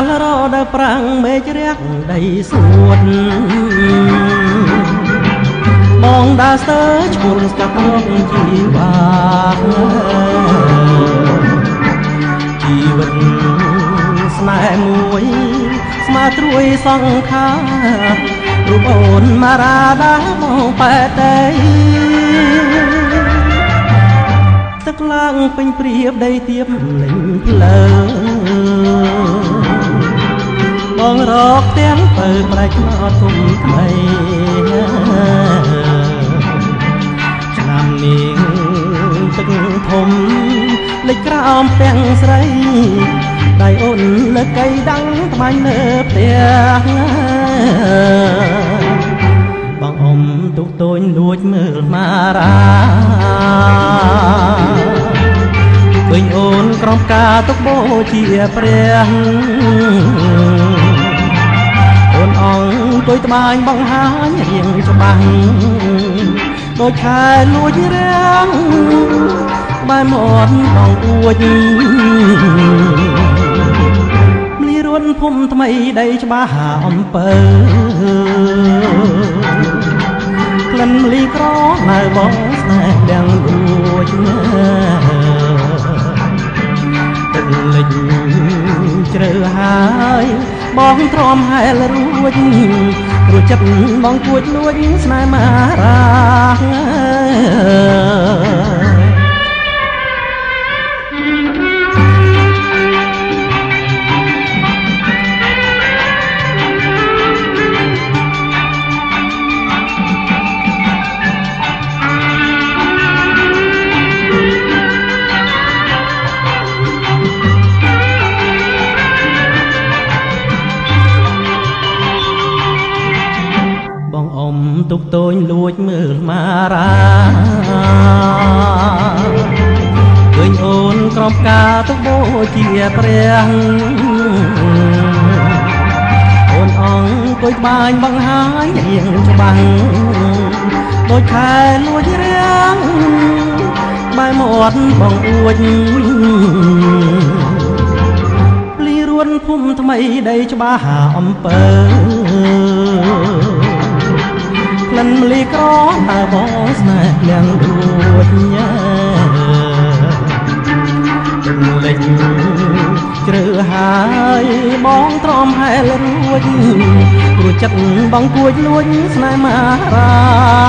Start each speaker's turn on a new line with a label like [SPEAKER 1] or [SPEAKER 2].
[SPEAKER 1] លរដល់ប្រាំងមេឃរាក់ដីសួតបងដើរស្ទើឈ្មោះស្កាត់រកជីវាជីវិតស្នេហ៍មួយស្មាត្រួយសង្ខាររូបអូនមារាដាមកប៉ែតែទឹកឡើងពេញព្រៀបដីទៀបលេងភ្លើបងរកទាំងពើប្រែឆ្នោតគុំថ្មីឆ្នាំនេះទឹកធំលេចក្រោមទាំងស្រីដៃអូនលើកៃដាំងថ្មាញ់លើផ្ទះបងអ៊ំទុកតូចលួចមើលមារាឃើញអូនក្រំការទុកបូជាព្រះអូនអងទួយត្បាញបង្ហាញរៀងច្បាស់ដូចខែលួចរាំងបែរមាត់បងអួចមលីរួនភូមិថ្មីដីច្បាស់អំពើក្លិនមលីក្រនៅបងស្នេហ៍ទាំងលួចទឹកលិចជ្រៅហើយបងទ្រាំហែលរួចរួចចិត្តបងគួចលួចស្នេហ៍មារាទុកតូចលួចមើលមារាឃើញអូនក្រំការទុកបូជាព្រះអូនអងគួយបាញ់បង្ហាញរៀងច្បាស់ដូចខែលួចរាំងបែរមាត់បងអួចលីរួនភូមិថ្មីដីច្បាស់អំពើក្លិនមលីក្រតើបងស្នេហ៍លៀងដួចញ៉ាទឹកលិចជ្រៅហើយបងទ្រាំហែលរួចចិត្តបងគួចលួចស្នេហ៍មារា